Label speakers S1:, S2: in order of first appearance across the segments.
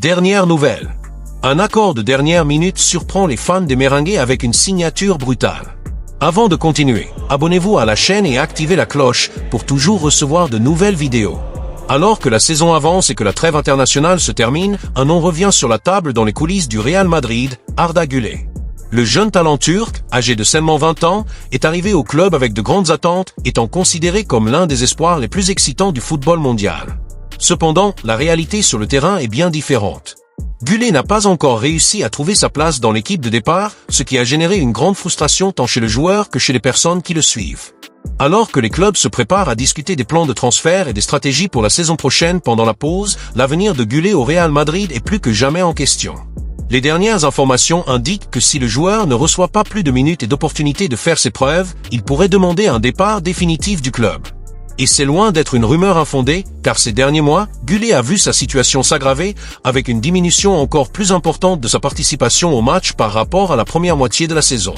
S1: Dernière nouvelle. Un accord de dernière minute surprend les fans des Merengues avec une signature brutale. Avant de continuer, abonnez-vous à la chaîne et activez la cloche pour toujours recevoir de nouvelles vidéos. Alors que la saison avance et que la trêve internationale se termine, un nom revient sur la table dans les coulisses du Real Madrid, Arda Güler. Le jeune talent turc, âgé de seulement 20 ans, est arrivé au club avec de grandes attentes, étant considéré comme l'un des espoirs les plus excitants du football mondial. Cependant, la réalité sur le terrain est bien différente. Güler n'a pas encore réussi à trouver sa place dans l'équipe de départ, ce qui a généré une grande frustration tant chez le joueur que chez les personnes qui le suivent. Alors que les clubs se préparent à discuter des plans de transfert et des stratégies pour la saison prochaine pendant la pause, l'avenir de Güler au Real Madrid est plus que jamais en question. Les dernières informations indiquent que si le joueur ne reçoit pas plus de minutes et d'opportunités de faire ses preuves, il pourrait demander un départ définitif du club. Et c'est loin d'être une rumeur infondée, car ces derniers mois, Güler a vu sa situation s'aggraver avec une diminution encore plus importante de sa participation au match par rapport à la première moitié de la saison.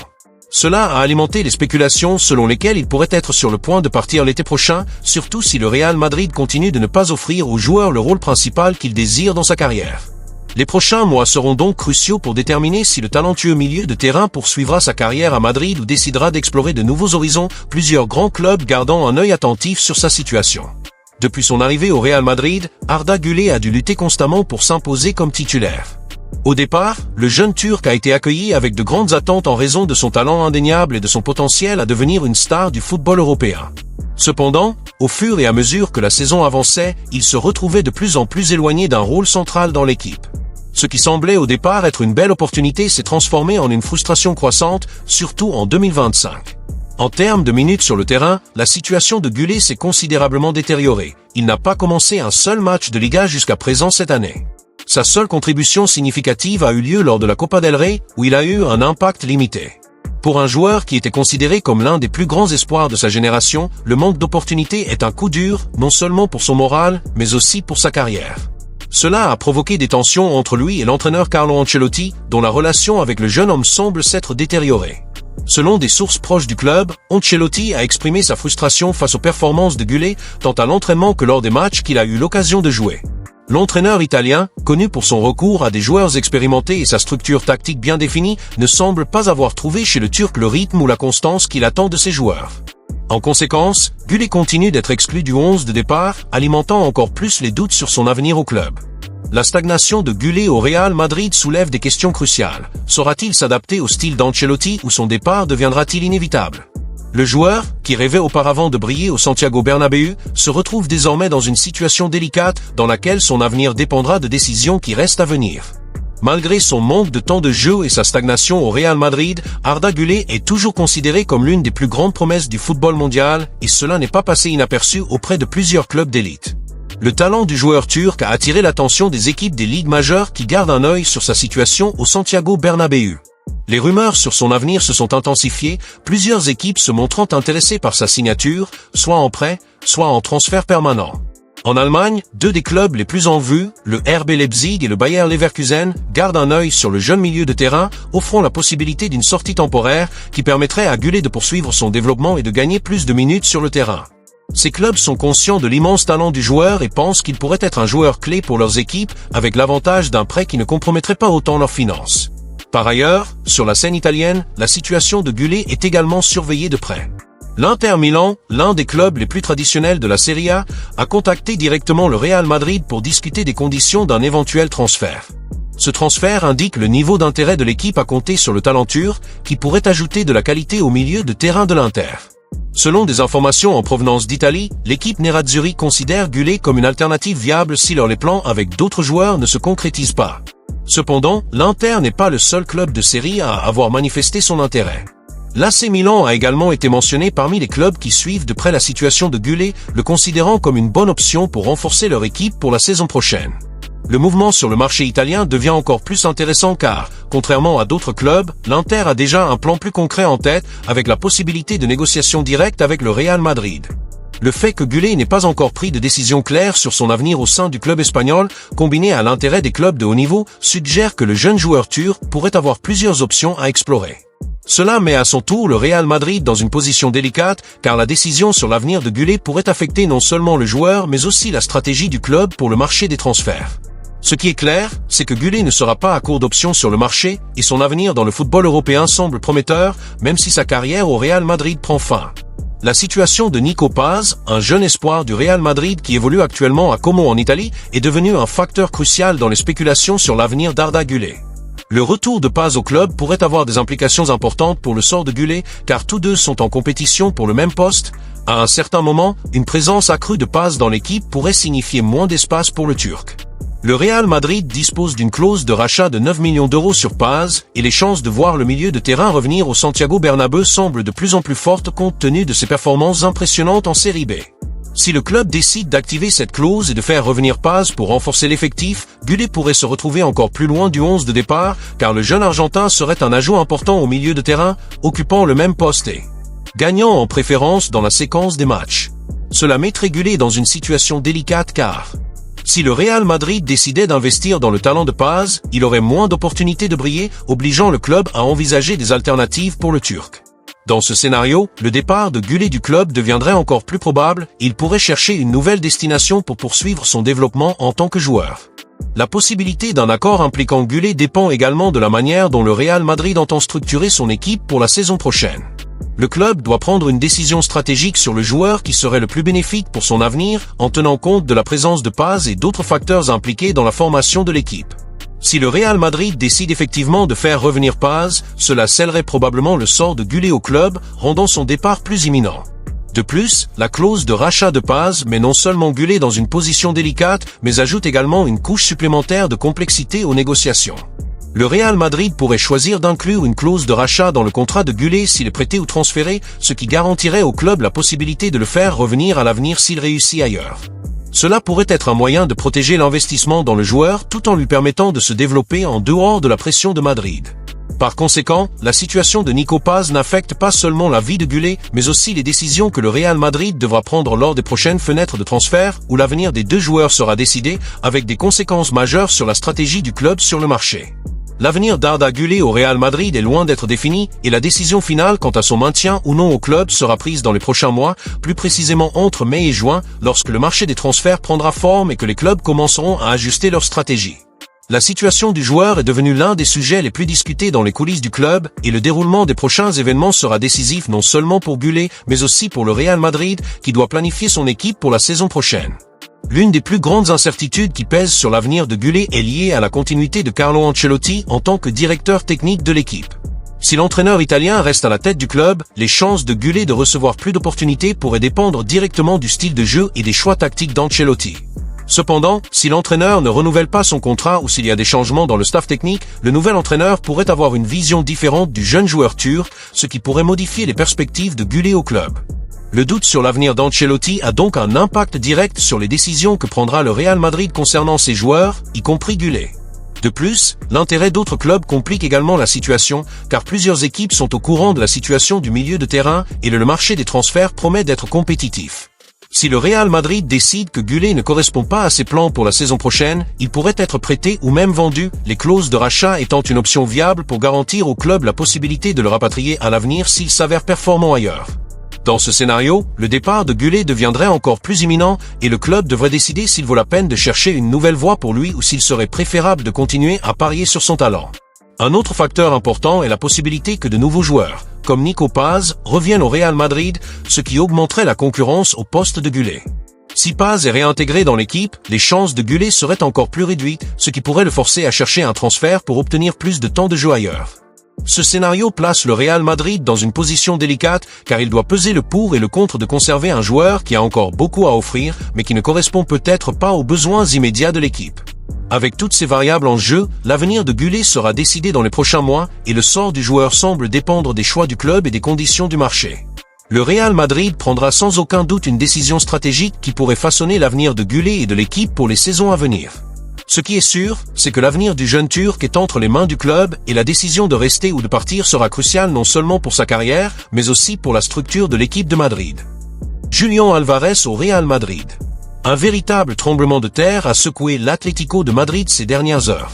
S1: Cela a alimenté les spéculations selon lesquelles il pourrait être sur le point de partir l'été prochain, surtout si le Real Madrid continue de ne pas offrir au joueur le rôle principal qu'il désire dans sa carrière. Les prochains mois seront donc cruciaux pour déterminer si le talentueux milieu de terrain poursuivra sa carrière à Madrid ou décidera d'explorer de nouveaux horizons, plusieurs grands clubs gardant un œil attentif sur sa situation. Depuis son arrivée au Real Madrid, Arda Güler a dû lutter constamment pour s'imposer comme titulaire. Au départ, le jeune Turc a été accueilli avec de grandes attentes en raison de son talent indéniable et de son potentiel à devenir une star du football européen. Cependant, au fur et à mesure que la saison avançait, il se retrouvait de plus en plus éloigné d'un rôle central dans l'équipe. Ce qui semblait au départ être une belle opportunité s'est transformé en une frustration croissante, surtout en 2025. En termes de minutes sur le terrain, la situation de Güler s'est considérablement détériorée. Il n'a pas commencé un seul match de Liga jusqu'à présent cette année. Sa seule contribution significative a eu lieu lors de la Copa del Rey, où il a eu un impact limité. Pour un joueur qui était considéré comme l'un des plus grands espoirs de sa génération, le manque d'opportunités est un coup dur, non seulement pour son moral, mais aussi pour sa carrière. Cela a provoqué des tensions entre lui et l'entraîneur Carlo Ancelotti, dont la relation avec le jeune homme semble s'être détériorée. Selon des sources proches du club, Ancelotti a exprimé sa frustration face aux performances de Güler, tant à l'entraînement que lors des matchs qu'il a eu l'occasion de jouer. L'entraîneur italien, connu pour son recours à des joueurs expérimentés et sa structure tactique bien définie, ne semble pas avoir trouvé chez le Turc le rythme ou la constance qu'il attend de ses joueurs. En conséquence, Güler continue d'être exclu du 11 de départ, alimentant encore plus les doutes sur son avenir au club. La stagnation de Güler au Real Madrid soulève des questions cruciales. Saura-t-il s'adapter au style d'Ancelotti ou son départ deviendra-t-il inévitable? Le joueur, qui rêvait auparavant de briller au Santiago Bernabéu, se retrouve désormais dans une situation délicate dans laquelle son avenir dépendra de décisions qui restent à venir. Malgré son manque de temps de jeu et sa stagnation au Real Madrid, Arda Güler est toujours considéré comme l'une des plus grandes promesses du football mondial, et cela n'est pas passé inaperçu auprès de plusieurs clubs d'élite. Le talent du joueur turc a attiré l'attention des équipes des ligues majeures qui gardent un œil sur sa situation au Santiago Bernabéu. Les rumeurs sur son avenir se sont intensifiées, plusieurs équipes se montrant intéressées par sa signature, soit en prêt, soit en transfert permanent. En Allemagne, deux des clubs les plus en vue, le RB Leipzig et le Bayer Leverkusen, gardent un œil sur le jeune milieu de terrain, offrant la possibilité d'une sortie temporaire qui permettrait à Güler de poursuivre son développement et de gagner plus de minutes sur le terrain. Ces clubs sont conscients de l'immense talent du joueur et pensent qu'il pourrait être un joueur clé pour leurs équipes, avec l'avantage d'un prêt qui ne compromettrait pas autant leurs finances. Par ailleurs, sur la scène italienne, la situation de Güler est également surveillée de près. L'Inter Milan, l'un des clubs les plus traditionnels de la Serie A, a contacté directement le Real Madrid pour discuter des conditions d'un éventuel transfert. Ce transfert indique le niveau d'intérêt de l'équipe à compter sur le talent turc, qui pourrait ajouter de la qualité au milieu de terrain de l'Inter. Selon des informations en provenance d'Italie, l'équipe Nerazzurri considère Güler comme une alternative viable si les plans avec d'autres joueurs ne se concrétisent pas. Cependant, l'Inter n'est pas le seul club de Serie A à avoir manifesté son intérêt. L'AC Milan a également été mentionné parmi les clubs qui suivent de près la situation de Güler, le considérant comme une bonne option pour renforcer leur équipe pour la saison prochaine. Le mouvement sur le marché italien devient encore plus intéressant car, contrairement à d'autres clubs, l'Inter a déjà un plan plus concret en tête avec la possibilité de négociation directe avec le Real Madrid. Le fait que Güler n'ait pas encore pris de décision claire sur son avenir au sein du club espagnol, combiné à l'intérêt des clubs de haut niveau, suggère que le jeune joueur turc pourrait avoir plusieurs options à explorer. Cela met à son tour le Real Madrid dans une position délicate, car la décision sur l'avenir de Güler pourrait affecter non seulement le joueur mais aussi la stratégie du club pour le marché des transferts. Ce qui est clair, c'est que Gullit ne sera pas à court d'options sur le marché et son avenir dans le football européen semble prometteur, même si sa carrière au Real Madrid prend fin. La situation de Nico Paz, un jeune espoir du Real Madrid qui évolue actuellement à Como en Italie, est devenue un facteur crucial dans les spéculations sur l'avenir d'Arda Güler. Le retour de Paz au club pourrait avoir des implications importantes pour le sort de Güler, car tous deux sont en compétition pour le même poste. À un certain moment, une présence accrue de Paz dans l'équipe pourrait signifier moins d'espace pour le Turc. Le Real Madrid dispose d'une clause de rachat de 9 millions d'euros sur Paz, et les chances de voir le milieu de terrain revenir au Santiago Bernabéu semblent de plus en plus fortes compte tenu de ses performances impressionnantes en Série B. Si le club décide d'activer cette clause et de faire revenir Paz pour renforcer l'effectif, Güler pourrait se retrouver encore plus loin du 11 de départ, car le jeune Argentin serait un ajout important au milieu de terrain, occupant le même poste et gagnant en préférence dans la séquence des matchs. Cela mettrait Güler dans une situation délicate car si le Real Madrid décidait d'investir dans le talent de Paz, il aurait moins d'opportunités de briller, obligeant le club à envisager des alternatives pour le Turc. Dans ce scénario, le départ de Güler du club deviendrait encore plus probable, et il pourrait chercher une nouvelle destination pour poursuivre son développement en tant que joueur. La possibilité d'un accord impliquant Güler dépend également de la manière dont le Real Madrid entend structurer son équipe pour la saison prochaine. Le club doit prendre une décision stratégique sur le joueur qui serait le plus bénéfique pour son avenir, en tenant compte de la présence de Paz et d'autres facteurs impliqués dans la formation de l'équipe. Si le Real Madrid décide effectivement de faire revenir Paz, cela scellerait probablement le sort de Güler au club, rendant son départ plus imminent. De plus, la clause de rachat de Paz met non seulement Güler dans une position délicate, mais ajoute également une couche supplémentaire de complexité aux négociations. Le Real Madrid pourrait choisir d'inclure une clause de rachat dans le contrat de Güler s'il est prêté ou transféré, ce qui garantirait au club la possibilité de le faire revenir à l'avenir s'il réussit ailleurs. Cela pourrait être un moyen de protéger l'investissement dans le joueur tout en lui permettant de se développer en dehors de la pression de Madrid. Par conséquent, la situation de Nico Paz n'affecte pas seulement la vie de Güler, mais aussi les décisions que le Real Madrid devra prendre lors des prochaines fenêtres de transfert, où l'avenir des deux joueurs sera décidé, avec des conséquences majeures sur la stratégie du club sur le marché. L'avenir d'Arda Güler au Real Madrid est loin d'être défini, et la décision finale quant à son maintien ou non au club sera prise dans les prochains mois, plus précisément entre mai et juin, lorsque le marché des transferts prendra forme et que les clubs commenceront à ajuster leur stratégie. La situation du joueur est devenue l'un des sujets les plus discutés dans les coulisses du club, et le déroulement des prochains événements sera décisif non seulement pour Güler, mais aussi pour le Real Madrid, qui doit planifier son équipe pour la saison prochaine. L'une des plus grandes incertitudes qui pèsent sur l'avenir de Güler est liée à la continuité de Carlo Ancelotti en tant que directeur technique de l'équipe. Si l'entraîneur italien reste à la tête du club, les chances de Güler de recevoir plus d'opportunités pourraient dépendre directement du style de jeu et des choix tactiques d'Ancelotti. Cependant, si l'entraîneur ne renouvelle pas son contrat ou s'il y a des changements dans le staff technique, le nouvel entraîneur pourrait avoir une vision différente du jeune joueur turc, ce qui pourrait modifier les perspectives de Güler au club. Le doute sur l'avenir d'Ancelotti a donc un impact direct sur les décisions que prendra le Real Madrid concernant ses joueurs, y compris Güler. De plus, l'intérêt d'autres clubs complique également la situation, car plusieurs équipes sont au courant de la situation du milieu de terrain et le marché des transferts promet d'être compétitif. Si le Real Madrid décide que Güler ne correspond pas à ses plans pour la saison prochaine, il pourrait être prêté ou même vendu, les clauses de rachat étant une option viable pour garantir au club la possibilité de le rapatrier à l'avenir s'il s'avère performant ailleurs. Dans ce scénario, le départ de Güler deviendrait encore plus imminent et le club devrait décider s'il vaut la peine de chercher une nouvelle voie pour lui ou s'il serait préférable de continuer à parier sur son talent. Un autre facteur important est la possibilité que de nouveaux joueurs, comme Nico Paz, reviennent au Real Madrid, ce qui augmenterait la concurrence au poste de Güler. Si Paz est réintégré dans l'équipe, les chances de Güler seraient encore plus réduites, ce qui pourrait le forcer à chercher un transfert pour obtenir plus de temps de jeu ailleurs. Ce scénario place le Real Madrid dans une position délicate car il doit peser le pour et le contre de conserver un joueur qui a encore beaucoup à offrir mais qui ne correspond peut-être pas aux besoins immédiats de l'équipe. Avec toutes ces variables en jeu, l'avenir de Güler sera décidé dans les prochains mois et le sort du joueur semble dépendre des choix du club et des conditions du marché. Le Real Madrid prendra sans aucun doute une décision stratégique qui pourrait façonner l'avenir de Güler et de l'équipe pour les saisons à venir. Ce qui est sûr, c'est que l'avenir du jeune Turc est entre les mains du club et la décision de rester ou de partir sera cruciale non seulement pour sa carrière, mais aussi pour la structure de l'équipe de Madrid. Julián Álvarez au Real Madrid. Un véritable tremblement de terre a secoué l'Atlético de Madrid ces dernières heures.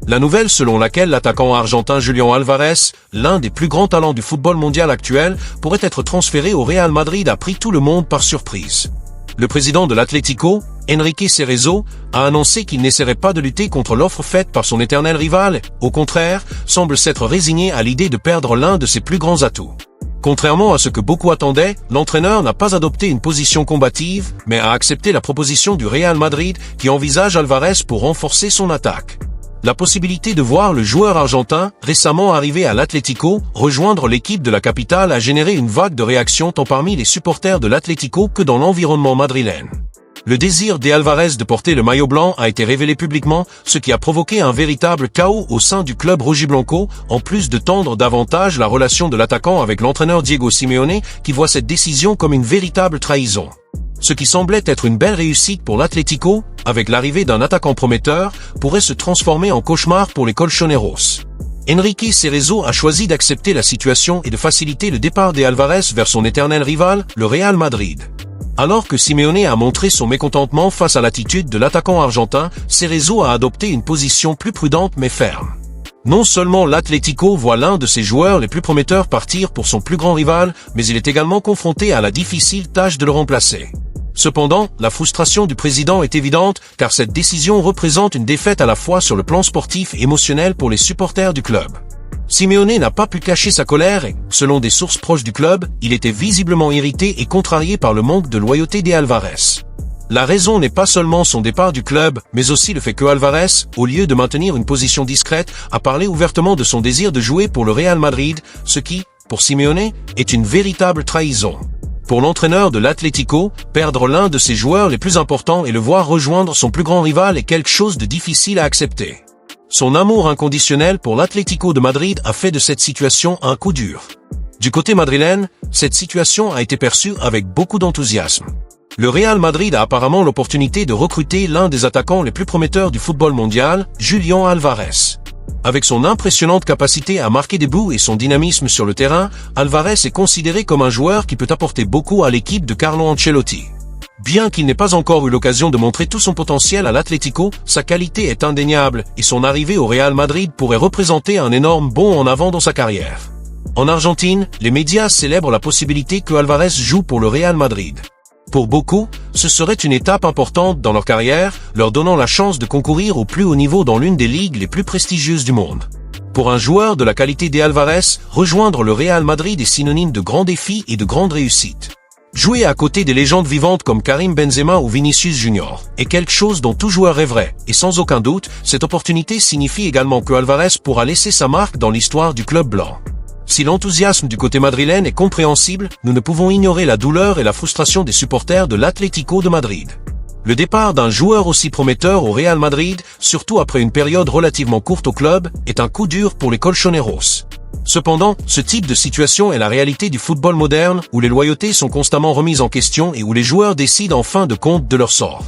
S1: La nouvelle selon laquelle l'attaquant argentin Julián Álvarez, l'un des plus grands talents du football mondial actuel, pourrait être transféré au Real Madrid a pris tout le monde par surprise. Le président de l'Atlético, Enrique Cerezo a annoncé qu'il n'essaierait pas de lutter contre l'offre faite par son éternel rival, au contraire, semble s'être résigné à l'idée de perdre l'un de ses plus grands atouts. Contrairement à ce que beaucoup attendaient, l'entraîneur n'a pas adopté une position combative, mais a accepté la proposition du Real Madrid qui envisage Alvarez pour renforcer son attaque. La possibilité de voir le joueur argentin, récemment arrivé à l'Atlético, rejoindre l'équipe de la capitale a généré une vague de réactions tant parmi les supporters de l'Atlético que dans l'environnement madrilène. Le désir d'Alvarez de porter le maillot blanc a été révélé publiquement, ce qui a provoqué un véritable chaos au sein du club rojiblanco, en plus de tendre davantage la relation de l'attaquant avec l'entraîneur Diego Simeone, qui voit cette décision comme une véritable trahison. Ce qui semblait être une belle réussite pour l'Atlético, avec l'arrivée d'un attaquant prometteur, pourrait se transformer en cauchemar pour les Colchoneros. Enrique Cerezo a choisi d'accepter la situation et de faciliter le départ d'Alvarez vers son éternel rival, le Real Madrid. Alors que Simeone a montré son mécontentement face à l'attitude de l'attaquant argentin, Cerezo a adopté une position plus prudente mais ferme. Non seulement l'Atlético voit l'un de ses joueurs les plus prometteurs partir pour son plus grand rival, mais il est également confronté à la difficile tâche de le remplacer. Cependant, la frustration du président est évidente, car cette décision représente une défaite à la fois sur le plan sportif et émotionnel pour les supporters du club. Simeone n'a pas pu cacher sa colère et, selon des sources proches du club, il était visiblement irrité et contrarié par le manque de loyauté d'Alvarez. La raison n'est pas seulement son départ du club, mais aussi le fait que Alvarez, au lieu de maintenir une position discrète, a parlé ouvertement de son désir de jouer pour le Real Madrid, ce qui, pour Simeone, est une véritable trahison. Pour l'entraîneur de l'Atlético, perdre l'un de ses joueurs les plus importants et le voir rejoindre son plus grand rival est quelque chose de difficile à accepter. Son amour inconditionnel pour l'Atlético de Madrid a fait de cette situation un coup dur. Du côté madrilène, cette situation a été perçue avec beaucoup d'enthousiasme. Le Real Madrid a apparemment l'opportunité de recruter l'un des attaquants les plus prometteurs du football mondial, Julián Alvarez. Avec son impressionnante capacité à marquer des buts et son dynamisme sur le terrain, Alvarez est considéré comme un joueur qui peut apporter beaucoup à l'équipe de Carlo Ancelotti. Bien qu'il n'ait pas encore eu l'occasion de montrer tout son potentiel à l'Atlético, sa qualité est indéniable et son arrivée au Real Madrid pourrait représenter un énorme bond en avant dans sa carrière. En Argentine, les médias célèbrent la possibilité que Alvarez joue pour le Real Madrid. Pour beaucoup, ce serait une étape importante dans leur carrière, leur donnant la chance de concourir au plus haut niveau dans l'une des ligues les plus prestigieuses du monde. Pour un joueur de la qualité d'Alvarez, rejoindre le Real Madrid est synonyme de grands défis et de grandes réussites. Jouer à côté des légendes vivantes comme Karim Benzema ou Vinicius Junior est quelque chose dont tout joueur rêverait, et sans aucun doute, cette opportunité signifie également que Alvarez pourra laisser sa marque dans l'histoire du club blanc. Si l'enthousiasme du côté madrilène est compréhensible, nous ne pouvons ignorer la douleur et la frustration des supporters de l'Atlético de Madrid. Le départ d'un joueur aussi prometteur au Real Madrid, surtout après une période relativement courte au club, est un coup dur pour les Colchoneros. Cependant, ce type de situation est la réalité du football moderne, où les loyautés sont constamment remises en question et où les joueurs décident en fin de compte de leur sort.